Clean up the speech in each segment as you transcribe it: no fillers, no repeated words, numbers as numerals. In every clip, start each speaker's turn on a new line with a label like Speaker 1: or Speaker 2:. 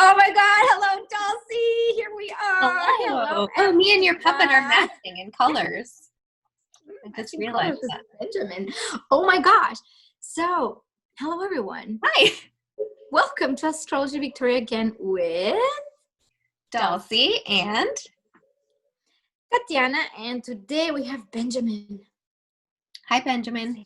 Speaker 1: Oh my God. Hello, Dulcie. Here we are.
Speaker 2: Hello. Oh, me and your puppet are matching in colors. I just realized that.
Speaker 1: Benjamin. Oh my gosh. So, hello, everyone.
Speaker 2: Hi.
Speaker 1: Welcome to Astrology Victoria again with
Speaker 2: Dulcie and
Speaker 1: Tatiana. And today we have Benjamin.
Speaker 2: Hi, Benjamin.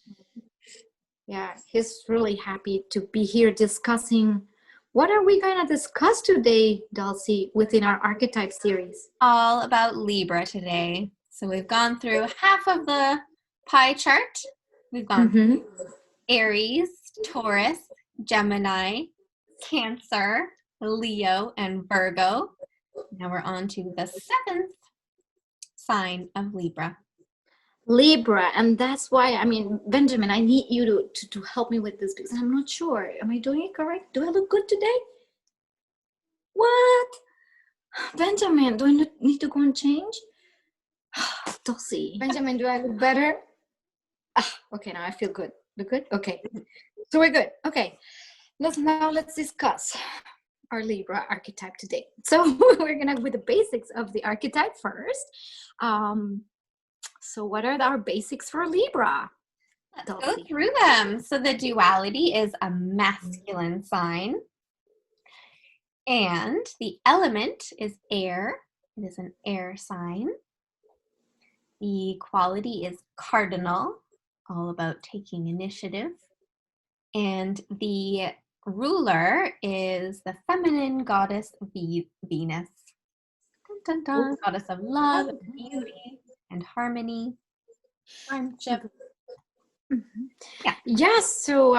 Speaker 1: Yeah, he's really happy to be here discussing. What are we going to discuss today, Dulcie, within our Archetype series?
Speaker 2: All about Libra today. So we've gone through half of the pie chart. We've gone through Aries, Taurus, Gemini, Cancer, Leo, and Virgo. Now we're on to the seventh sign of Libra.
Speaker 1: Libra, and that's why, Benjamin, I need you to help me with this because I'm not sure. Am I doing it correct? Do I look good today? What? Benjamin, do I need to go and change? Dulcie. Benjamin, do I look better? Okay, now I feel good. Look good? Okay. So we're good. Okay. Let's discuss our Libra archetype today. So we're gonna with the basics of the archetype first. So what are our basics for Libra?
Speaker 2: Let's go through them. So the duality is a masculine sign. And the element is air. It is an air sign. The quality is cardinal, all about taking initiative. And the ruler is the feminine goddess Venus. Dun, dun, dun. Goddess of love, beauty, and harmony, friendship.
Speaker 1: Yeah. Yes. So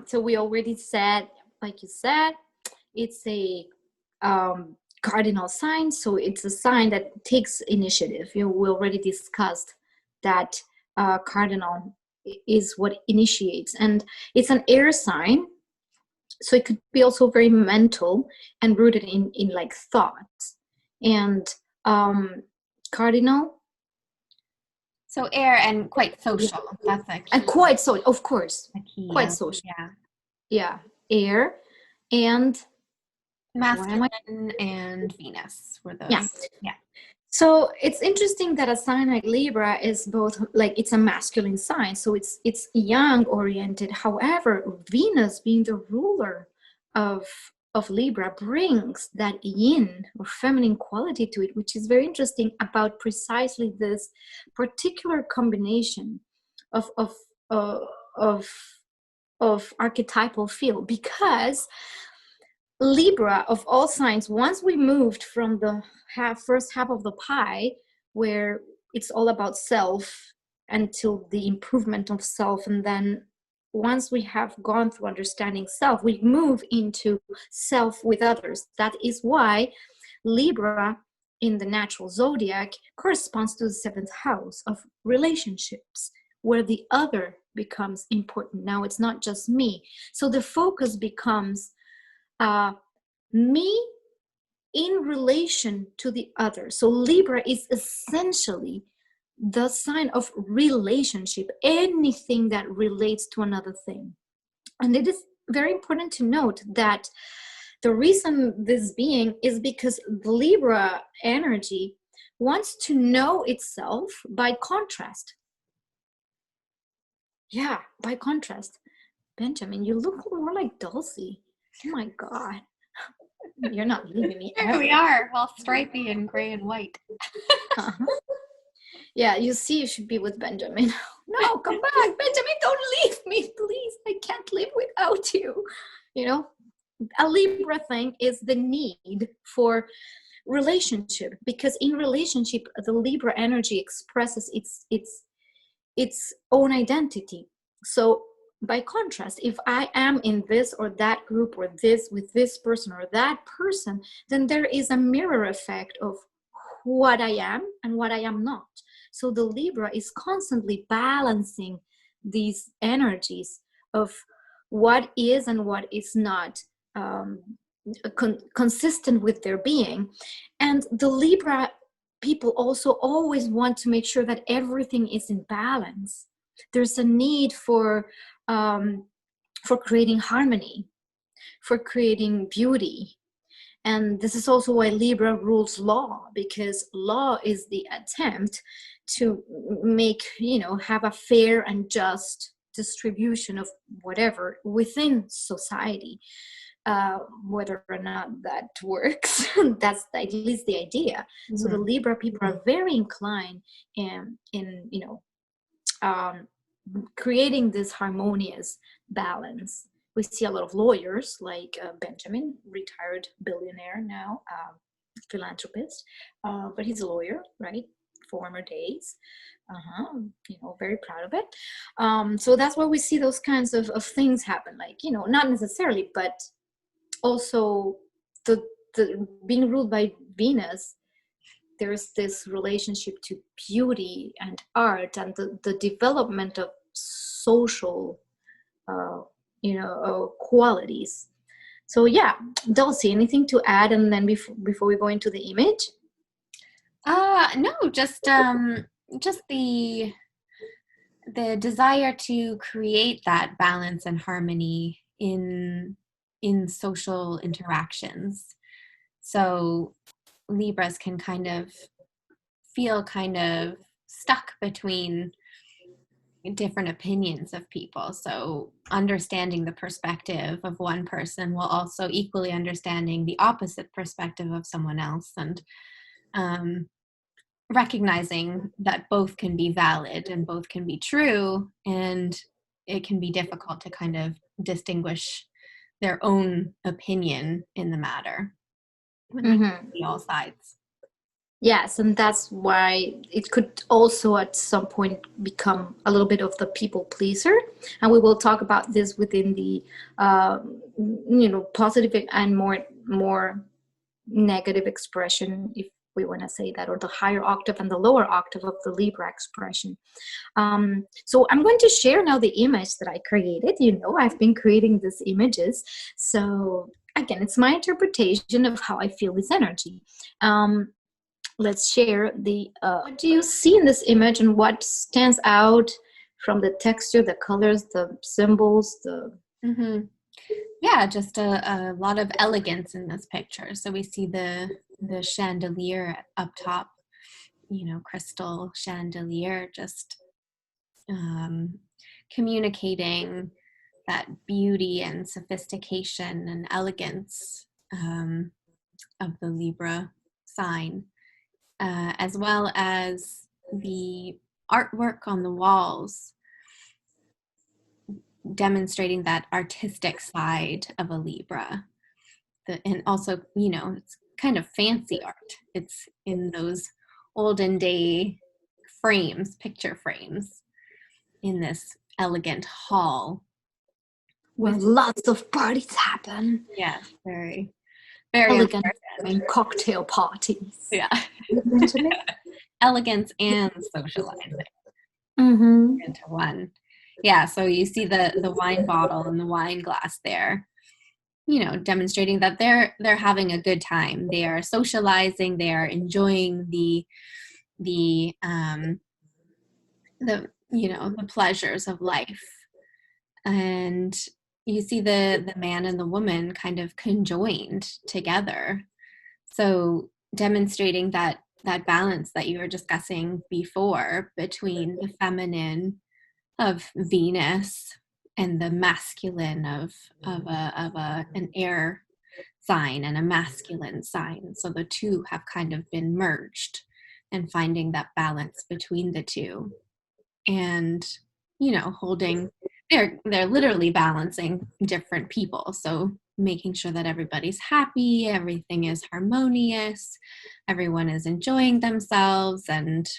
Speaker 1: So we already said, like you said, it's a cardinal sign. So it's a sign that takes initiative. We already discussed that cardinal is what initiates, and it's an air sign. So it could be also very mental and rooted in like thoughts. And cardinal.
Speaker 2: So air and quite social. That's a key.
Speaker 1: And quite so, of course.
Speaker 2: A key,
Speaker 1: quite social.
Speaker 2: Yeah.
Speaker 1: Yeah. Air and
Speaker 2: masculine and Venus were those.
Speaker 1: Yeah. So it's interesting that a sign like Libra is both like it's a masculine sign, so it's young oriented. However, Venus being the ruler of Libra brings that yin or feminine quality to it, which is very interesting about precisely this particular combination of archetypal field, because Libra of all signs, once we moved from the first half of the pie where it's all about self until the improvement of self, and then once we have gone through understanding self, we move into self with others. That is why Libra in the natural zodiac corresponds to the seventh house of relationships, where the other becomes important. Now it's not just me. So the focus becomes me in relation to the other. So Libra is essentially the sign of relationship, anything that relates to another thing. And it is very important to note that the reason this being is because the Libra energy wants to know itself by contrast. Yeah, by contrast. Benjamin, you look more like Dulcie. Oh my God. You're not leaving me.
Speaker 2: Here we are, all stripy and gray and white.
Speaker 1: Yeah, you see, you should be with Benjamin. No, come back. Benjamin, don't leave me, please. I can't live without you. You know, a Libra thing is the need for relationship, because in relationship, the Libra energy expresses its own identity. So by contrast, if I am in this or that group or this with this person or that person, then there is a mirror effect of what I am and what I am not. So the Libra is constantly balancing these energies of what is and what is not consistent with their being. And the Libra people also always want to make sure that everything is in balance. There's a need for for creating harmony, for creating beauty. And this is also why Libra rules law, because law is the attempt to make, have a fair and just distribution of whatever within society. Whether or not that works, that's at least the idea. Mm-hmm. So the Libra people are very inclined in creating this harmonious balance. We see a lot of lawyers like Benjamin, retired billionaire now, philanthropist, but he's a lawyer, right? Former days. Very proud of it. So that's why we see those kinds of things happen, like, not necessarily, but also the being ruled by Venus, there's this relationship to beauty and art and the development of social qualities. So yeah, Dulcie, anything to add? And then before we go into the image?
Speaker 2: No, just the desire to create that balance and harmony in social interactions. So Libras can kind of feel kind of stuck between different opinions of people. So understanding the perspective of one person while also equally understanding the opposite perspective of someone else, and recognizing that both can be valid and both can be true, and it can be difficult to kind of distinguish their own opinion in the matter when they see all sides.
Speaker 1: Yes, and that's why it could also at some point become a little bit of the people pleaser. And we will talk about this within the, positive and more negative expression, if we want to say that, or the higher octave and the lower octave of the Libra expression. So I'm going to share now the image that I created. I've been creating these images. So again, it's my interpretation of how I feel this energy. Let's share what do you see in this image, and what stands out from the texture, the colors, the symbols,
Speaker 2: Yeah, just a lot of elegance in this picture. So we see the chandelier up top, crystal chandelier, just communicating that beauty and sophistication and elegance of the Libra sign, as well as the artwork on the walls, demonstrating that artistic side of a Libra. And also, it's kind of fancy art. It's in those olden day frames, picture frames, in this elegant hall
Speaker 1: where lots of parties happen.
Speaker 2: Yeah, very, very
Speaker 1: elegant and cocktail parties.
Speaker 2: Yeah. Elegance and socializing into one. Yeah, so you see the wine bottle and the wine glass there, demonstrating that they're having a good time. They are socializing. They are enjoying the pleasures of life. And you see the man and the woman kind of conjoined together. So demonstrating that balance that you were discussing before between the feminine of Venus and the masculine of an air sign and a masculine sign. So the two have kind of been merged, and finding that balance between the two, and holding, they're literally balancing different people. So making sure that everybody's happy, everything is harmonious, everyone is enjoying themselves, and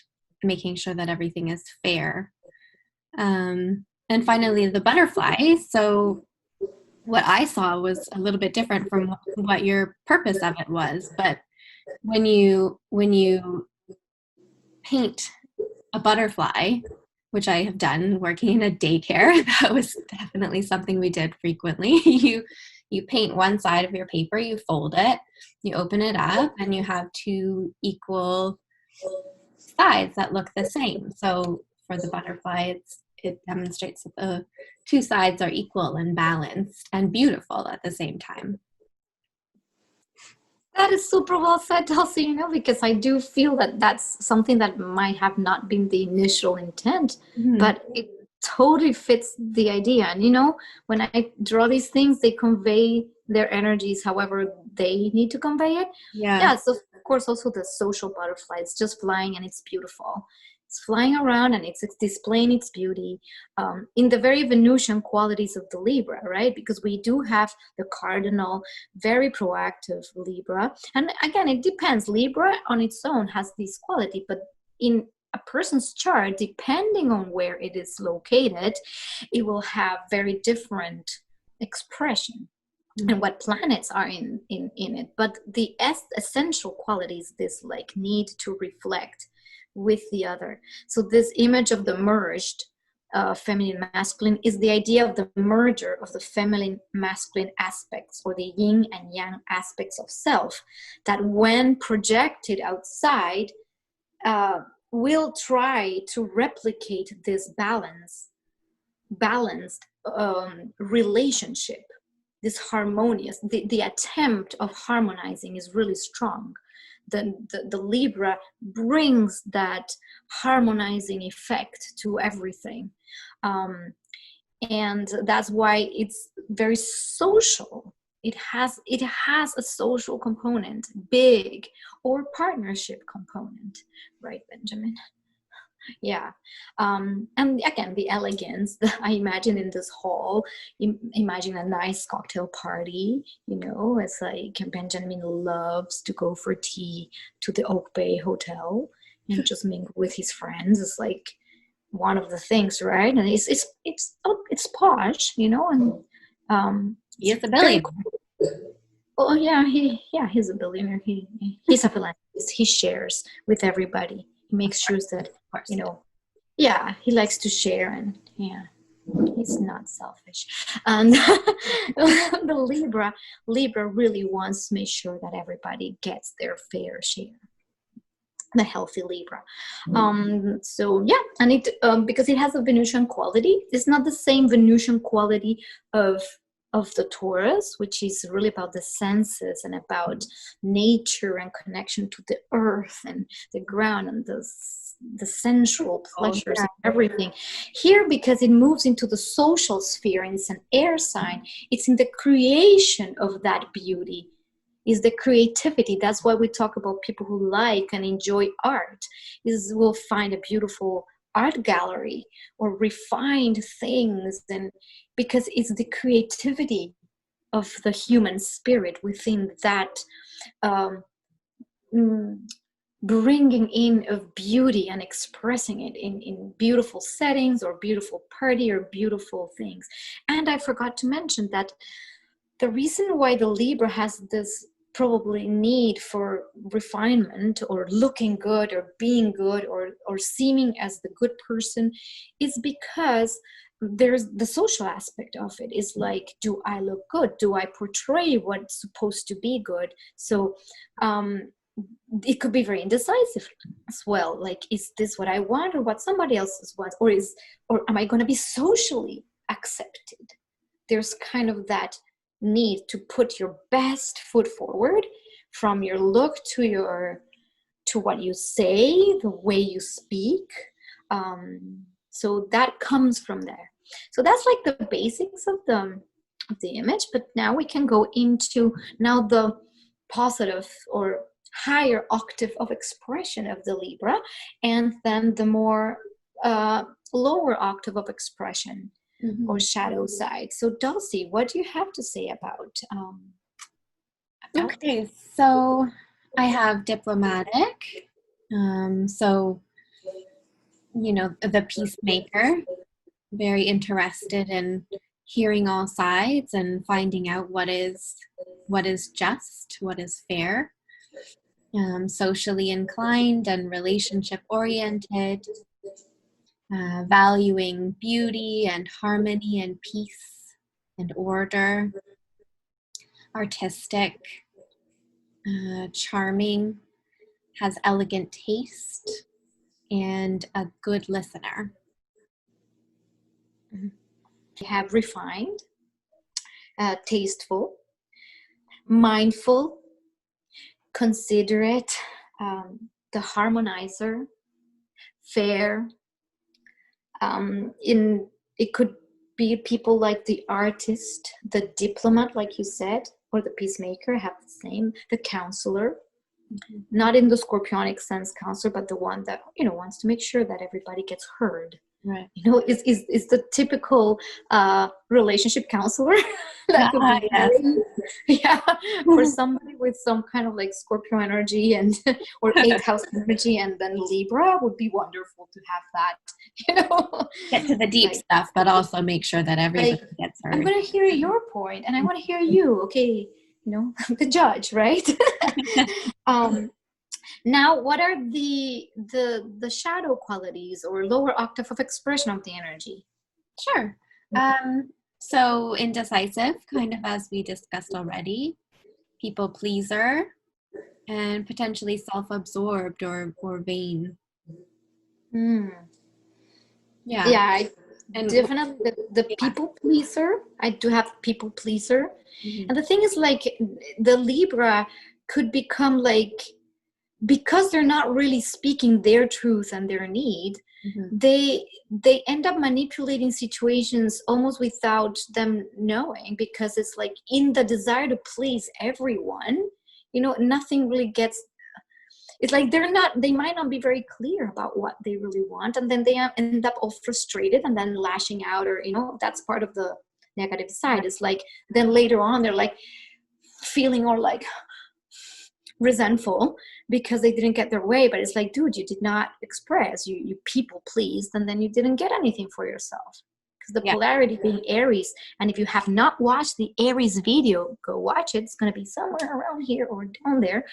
Speaker 2: making sure that everything is fair. And finally, the butterfly. So what I saw was a little bit different from what your purpose of it was. But when you paint a butterfly, which I have done working in a daycare, that was definitely something we did frequently. You paint one side of your paper, you fold it, you open it up, and you have two equal sides that look the same. So for the butterfly, it demonstrates that the two sides are equal and balanced and beautiful at the same time.
Speaker 1: That is super well said, Dulcie, you know, because I do feel that that's something that might have not been the initial intent, but it totally fits the idea. And, you know, when I draw these things, they convey their energies however they need to convey it. Yeah, so of course, also the social butterfly, it's just flying and it's beautiful. It's flying around and it's displaying its beauty in the very Venusian qualities of the Libra, right? Because we do have the cardinal, very proactive Libra. And again, it depends. Libra on its own has this quality, but in a person's chart, depending on where it is located, it will have very different expression and what planets are in it. But the essential qualities, this like need to reflect with the other. So this image of the merged feminine masculine is the idea of the merger of the feminine masculine aspects, or the yin and yang aspects of self, that when projected outside will try to replicate this balanced relationship, this harmonious, the attempt of harmonizing is really strong. The Libra brings that harmonizing effect to everything. And that's why it's very social. It has a social component, big, or partnership component, right, Benjamin? Yeah. And again, the elegance that I imagine in this hall, imagine a nice cocktail party, you know, it's like Benjamin loves to go for tea to the Oak Bay Hotel and just mingle with his friends. It's like one of the things, right? And it's posh, you know, and
Speaker 2: he is a billionaire.
Speaker 1: Cool. Oh yeah, he's a billionaire. He's a philanthropist. He shares with everybody. He makes sure that, you know, yeah, he likes to share, and yeah, he's not selfish. And the Libra really wants to make sure that everybody gets their fair share. The healthy Libra. So yeah, and it because it has a Venusian quality, it's not the same Venusian quality of the Taurus, which is really about the senses and about nature and connection to the earth and the ground and the sensual pleasures and everything. Here, because it moves into the social sphere and it's an air sign, it's in the creation of that beauty, is the creativity. That's why we talk about people who like and enjoy art, is will find a beautiful art gallery or refined things, and because it's the creativity of the human spirit within that bringing in of beauty and expressing it in beautiful settings or beautiful party or beautiful things. And I forgot to mention that the reason why the Libra has this probably need for refinement or looking good or being good or seeming as the good person is because there's the social aspect of it. Is like, do I look good? Do I portray what's supposed to be good? So it could be very indecisive as well. Like, is this what I want or what somebody else wants? Or am I going to be socially accepted? There's kind of that need to put your best foot forward, from your look to what you say, the way you speak. So that comes from there. So that's like the basics of the image. But now we can go into now the positive or higher octave of expression of the Libra, and then the more lower octave of expression or shadow side. So Dulcie, what do you have to say about
Speaker 2: okay, so I have diplomatic, so you know, the peacemaker, very interested in hearing all sides and finding out what is just, what is fair. Socially inclined and relationship oriented, valuing beauty and harmony and peace and order, artistic, charming, has elegant taste, and a good listener.
Speaker 1: You have refined, tasteful, mindful, considerate, the harmonizer, fair. In it could be people like the artist, the diplomat, like you said, or the peacemaker. Have the same. The counselor, not in the scorpionic sense, counselor, but the one that wants to make sure that everybody gets heard.
Speaker 2: Right.
Speaker 1: Is the typical relationship counselor that could be
Speaker 2: yes.
Speaker 1: for somebody with some kind of like Scorpio energy and or 8th house energy, and then Libra would be wonderful to have that,
Speaker 2: Get to the deep stuff, but also make sure that everybody gets heard.
Speaker 1: I'm going to hear your point and I want to hear you. Okay. The judge, right? Now, what are the shadow qualities or lower octave of expression of the energy?
Speaker 2: Sure. So indecisive, kind of as we discussed already, people pleaser, and potentially self-absorbed or vain.
Speaker 1: Yeah, and definitely the people pleaser. I do have people pleaser. And the thing is, like, the Libra could become like, because they're not really speaking their truth and their need, they end up manipulating situations almost without them knowing, because it's like in the desire to please everyone, nothing really gets. It's like they might not be very clear about what they really want, and then they end up all frustrated and then lashing out, or that's part of the negative side. It's like then later on they're like feeling all like resentful because they didn't get their way. But it's like, dude, you did not express, you people pleased, and then you didn't get anything for yourself. Because the polarity being Aries, and if you have not watched the Aries video, go watch it. It's going to be somewhere around here or down there,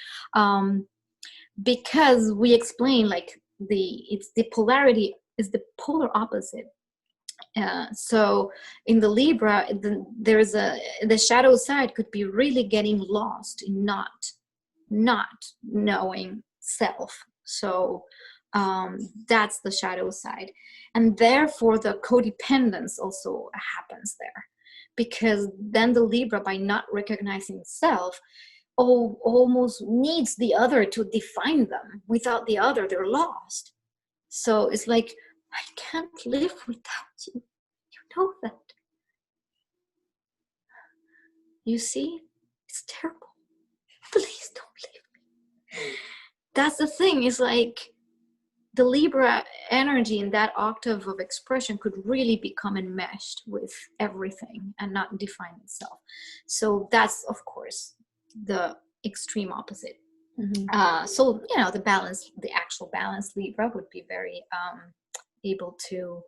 Speaker 1: because we explain like the polarity is the polar opposite. So in the Libra, there's the shadow side could be really getting lost in not knowing self. So that's the shadow side, and therefore the codependence also happens there, because then the Libra, by not recognizing self, almost needs the other to define them. Without the other, they're lost. So it's like, I can't live without you. You know that. You see? It's terrible. Please don't leave me. That's the thing. It's like the Libra energy in that octave of expression could really become enmeshed with everything and not define itself. So that's, of course, the extreme opposite. So the actual balance Libra would be very able to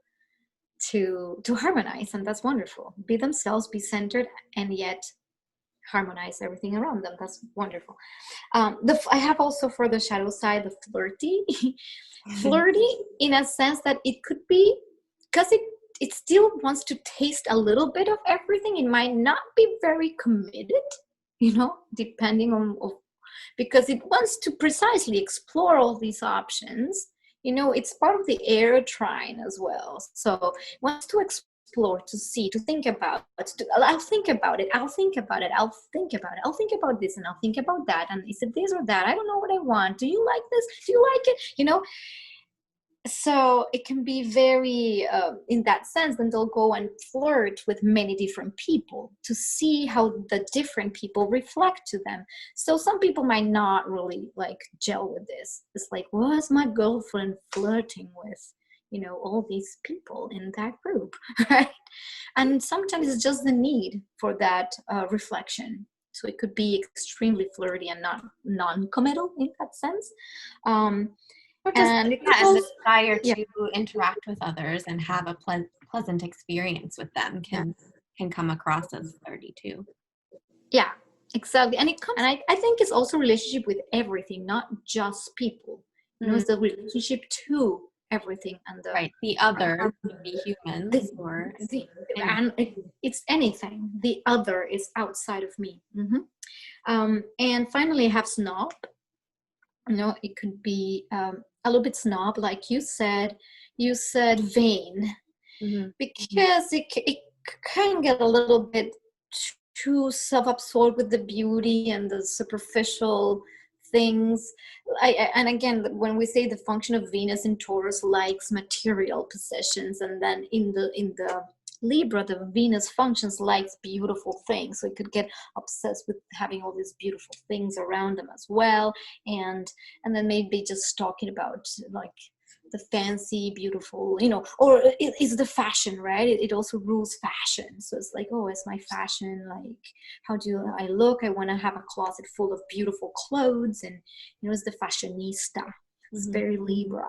Speaker 1: harmonize, and that's wonderful. Be themselves, be centered, and yet harmonize everything around them. That's wonderful. I have also, for the shadow side, the flirty. Flirty in a sense that it could be, because it still wants to taste a little bit of everything. It might not be very committed, depending on because it wants to precisely explore all these options. It's part of the air trine as well. So it wants to explore, to see, to think about. I'll think about it. I'll think about it. I'll think about it. I'll think about this, and I'll think about that. And is it this or that? I don't know what I want. Do you like this? Do you like it? So it can be very, in that sense, then they'll go and flirt with many different people to see how the different people reflect to them. So some people might not really like gel with this. It's like, was my girlfriend flirting with, all these people in that group, right? And sometimes it's just the need for that reflection. So it could be extremely flirty and not non-committal in that sense.
Speaker 2: Or just the desire to interact with others and have a pleasant experience with them can come across as flirty too.
Speaker 1: Yeah, exactly. And I think it's also a relationship with everything, not just people. It's the relationship to everything, and
Speaker 2: the other could be humans
Speaker 1: and it's anything. The other is outside of me. And finally, I have snob. It could be a little bit snob, like you said vain,
Speaker 2: Mm-hmm.
Speaker 1: because it can get a little bit too self-absorbed with the beauty and the superficial things. And again, when we say the function of Venus in Taurus likes material possessions, and then in the Libra, the Venus functions likes beautiful things, so it could get obsessed with having all these beautiful things around them as well, and then maybe just talking about like the fancy, beautiful, or it's the fashion, right? It also rules fashion. So it's like, oh, it's my fashion. Like, how do I look? I want to have a closet full of beautiful clothes, and it's the fashionista. It's very Libra.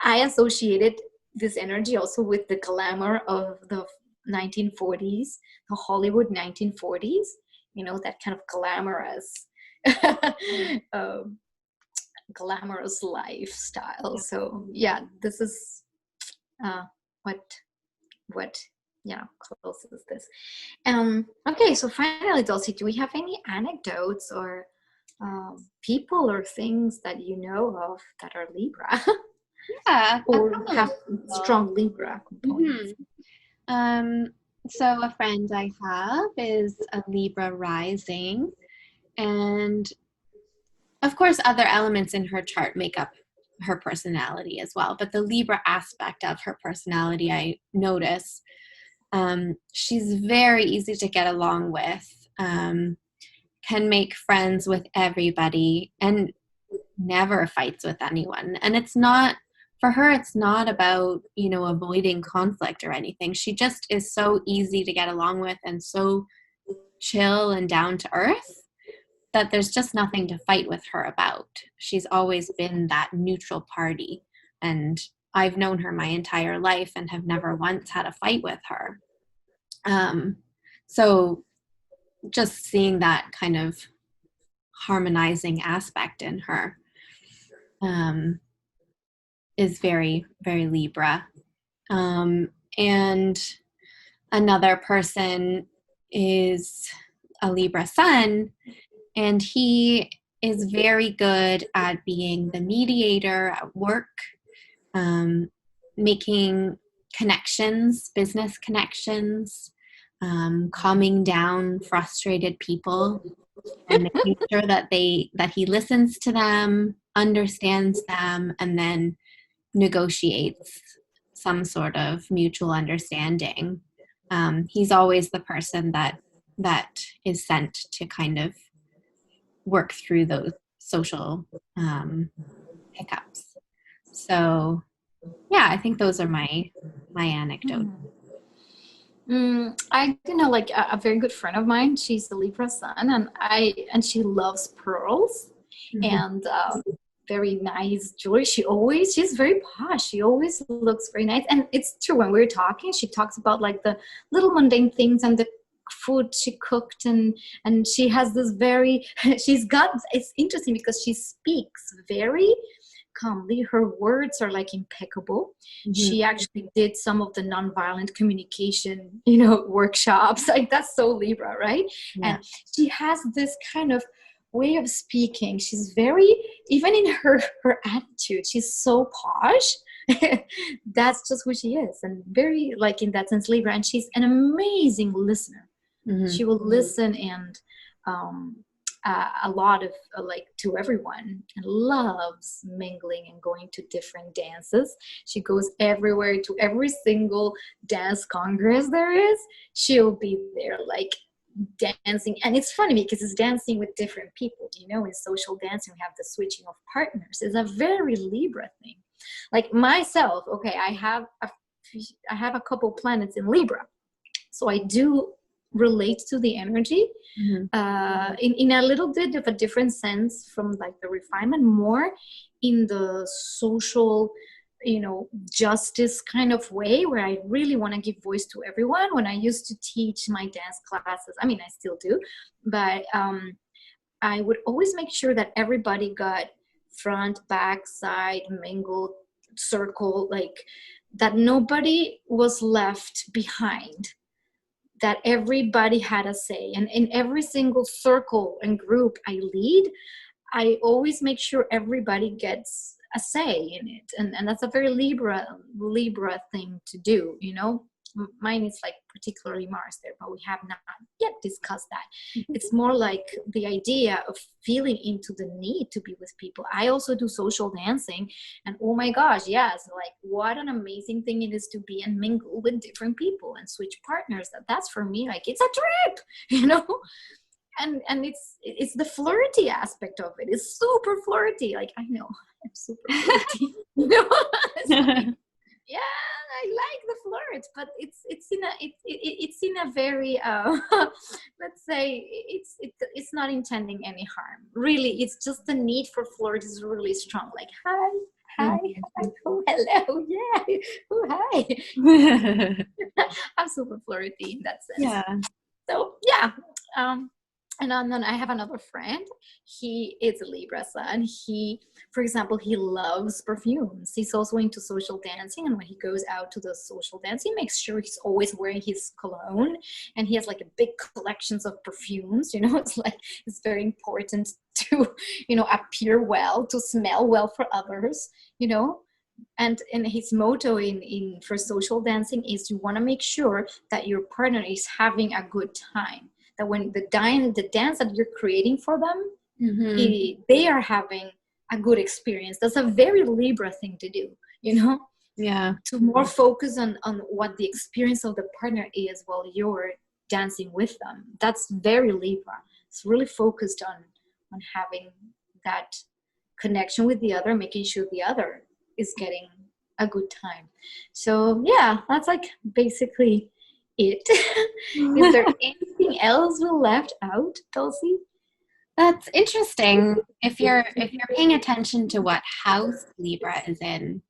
Speaker 1: I associated this energy also with the glamour of the 1940s, the Hollywood 1940s. That kind of glamorous. Glamorous lifestyle. So yeah, this is what closes this. Okay, so finally, Dulcie, do we have any anecdotes or people or things that you know of that are Libra?
Speaker 2: Yeah,
Speaker 1: or have strong Libra components?
Speaker 2: So a friend I have is a Libra rising, and of course other elements in her chart make up her personality as well, but the Libra aspect of her personality, I notice, she's very easy to get along with, can make friends with everybody, and never fights with anyone. And it's not, for her, it's not about, avoiding conflict or anything. She just is so easy to get along with and so chill and down to earth that there's just nothing to fight with her about. She's always been that neutral party. And I've known her my entire life and have never once had a fight with her. So just seeing that kind of harmonizing aspect in her is very, very Libra. And another person is a Libra sun, and he is very good at being the mediator at work, making connections, business connections, calming down frustrated people, and making sure that he listens to them, understands them, and then negotiates some sort of mutual understanding. He's always the person that is sent to kind of work through those social hiccups. So yeah, I think those are my anecdotes.
Speaker 1: I know, like a very good friend of mine. She's the Libra sun, and she loves pearls and very nice jewelry. She's very posh. She always looks very nice, and it's true. When we're talking, she talks about like the little mundane things and the food she cooked, and she has this very. It's interesting because she speaks very calmly. Her words are like impeccable. She actually did some of the nonviolent communication, workshops. Like, that's so Libra, right? Yeah. And she has this kind of way of speaking. She's very, even in her attitude, she's so posh. That's just who she is, and very, like, in that sense, Libra. And she's an amazing listener. She will listen and a lot of to everyone, and loves mingling and going to different dances. She goes everywhere, to every single dance congress there is. She'll be there, like, dancing. And it's funny because it's dancing with different people. In social dancing, we have the switching of partners. It's a very Libra thing. Like myself, okay, I have a couple planets in Libra, so I do relate to the energy in a little bit of a different sense from like the refinement, more in the social, justice kind of way, where I really want to give voice to everyone. When I used to teach my dance classes, I mean, I still do, but I would always make sure that everybody got front, back, side, mingled, circle, like that nobody was left behind, that everybody had a say. And in every single circle and group I lead, I always make sure everybody gets a say in it, and that's a very Libra thing to do, you know. Mine is like particularly Mars there, but we have not yet discussed that. It's more like the idea of feeling into the need to be with people. I also do social dancing, and oh my gosh, yes, like what an amazing thing it is to be and mingle with different people and switch partners. That's for me like it's a trip, you know. And it's the flirty aspect of it. It's super flirty. Like I know I'm super flirty, you know. It's like, yeah, I like the flirt, but it's in a very let's say it's not intending any harm. Really, it's just the need for flirt is really strong. Like hi, oh hello, yeah, oh hi. I'm super flirty in that sense.
Speaker 2: Yeah.
Speaker 1: So yeah. And then I have another friend. He is a Libra sun. He, for example, he loves perfumes. He's also into social dancing. And when he goes out to the social dance, he makes sure he's always wearing his cologne. And he has like a big collections of perfumes. You know, it's like, it's very important to, you know, appear well, to smell well for others, you know. And his motto in for social dancing is you want to make sure that your partner is having a good time. That when the dance that you're creating for them, they are having a good experience. That's a very Libra thing to do, you know?
Speaker 2: Yeah.
Speaker 1: To more focus on what the experience of the partner is while you're dancing with them. That's very Libra. It's really focused on having that connection with the other, making sure the other is getting a good time. So yeah, that's like basically it. Is there anything else we left out, Dulcie?
Speaker 2: That's interesting. If you're paying attention to what house Libra is in.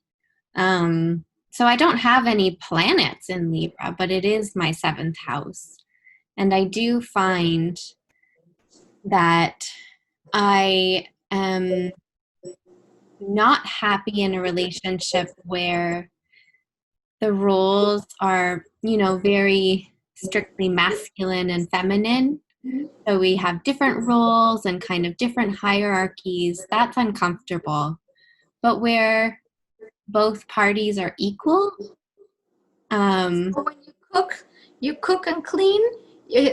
Speaker 2: So I don't have any planets in Libra, but it is my 7th house. And I do find that I am not happy in a relationship where the roles are, you know, very strictly masculine and feminine. So we have different roles and kind of different hierarchies. That's uncomfortable. But where both parties are equal.
Speaker 1: So when you cook and clean.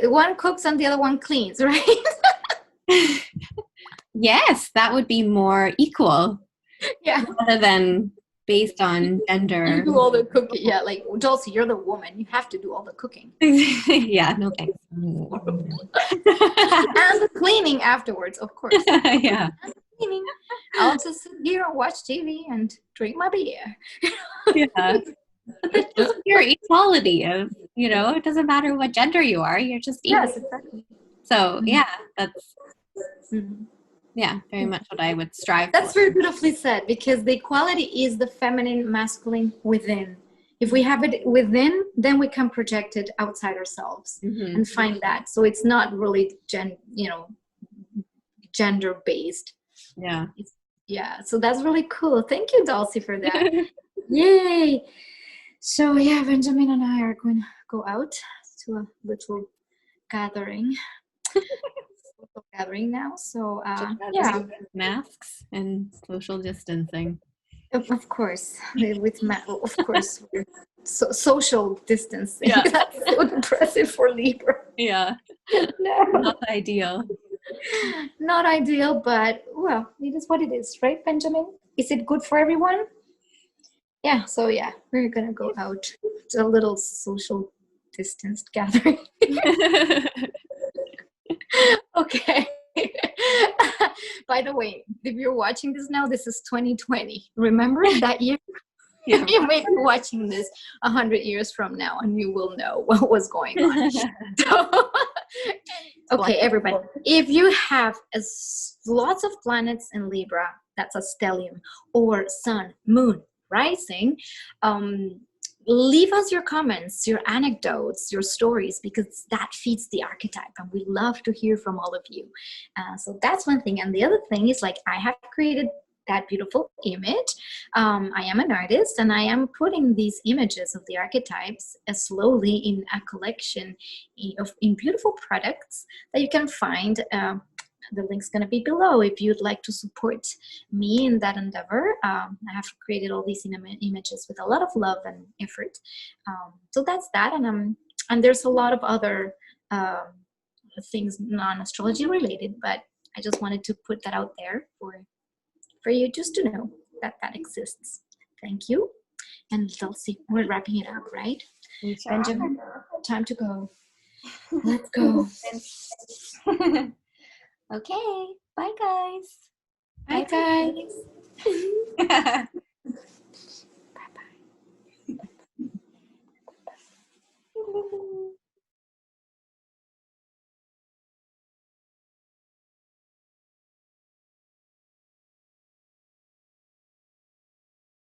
Speaker 1: One cooks and the other one cleans, right?
Speaker 2: Yes, that would be more equal.
Speaker 1: Yeah.
Speaker 2: Rather than based on gender.
Speaker 1: You do all the cooking. Yeah, like Dulcie, you're the woman. You have to do all the cooking.
Speaker 2: Yeah, no thanks.
Speaker 1: And the cleaning afterwards, of course.
Speaker 2: Yeah.
Speaker 1: And the cleaning. I'll just sit here and watch TV and drink my beer.
Speaker 2: Yeah. It's just your equality of, you know, it doesn't matter what gender you are, you're just equal.
Speaker 1: Yes, exactly.
Speaker 2: So yeah, that's
Speaker 1: Mm-hmm.
Speaker 2: yeah, very much what I would strive
Speaker 1: That's
Speaker 2: for.
Speaker 1: very beautifully said, because the equality is the feminine, masculine within. If we have it within, then we can project it outside ourselves and find that. So it's not really gender based.
Speaker 2: Yeah.
Speaker 1: Yeah. So that's really cool. Thank you, Dulcie, for that. Yay. So yeah, Benjamin and I are going to go out to a little gathering. Now. So yeah.
Speaker 2: Masks and social distancing.
Speaker 1: Of course, of course, we're social distancing.
Speaker 2: Yeah.
Speaker 1: That's so impressive for Libra.
Speaker 2: Yeah.
Speaker 1: No,
Speaker 2: Not ideal.
Speaker 1: not ideal, but well, it is what it is, right, Benjamin? Is it good for everyone? Yeah. So yeah, we're gonna go out to a little social distanced gathering. Okay. By the way, if you're watching this now, this is 2020. Remember that year? Yeah. You may be watching this 100 years from now, and you will know what was going on. So, okay, everybody. If you have lots of planets in Libra, that's a stellium, or sun, moon, rising, leave us your comments, your anecdotes, your stories, because that feeds the archetype, and we love to hear from all of you. So that's one thing. And the other thing is, like, I have created that beautiful image. I am an artist, and I am putting these images of the archetypes slowly in a collection in beautiful products that you can find The link's going to be below if you'd like to support me in that endeavor. I have created all these images with a lot of love and effort. So that's that. And there's a lot of other things non-astrology related, but I just wanted to put that out there for you just to know that that exists. Thank you. And Dulcie, we're wrapping it up, right? Benjamin, time to go. Let's go.
Speaker 2: Okay. Bye, guys.
Speaker 1: Bye, guys.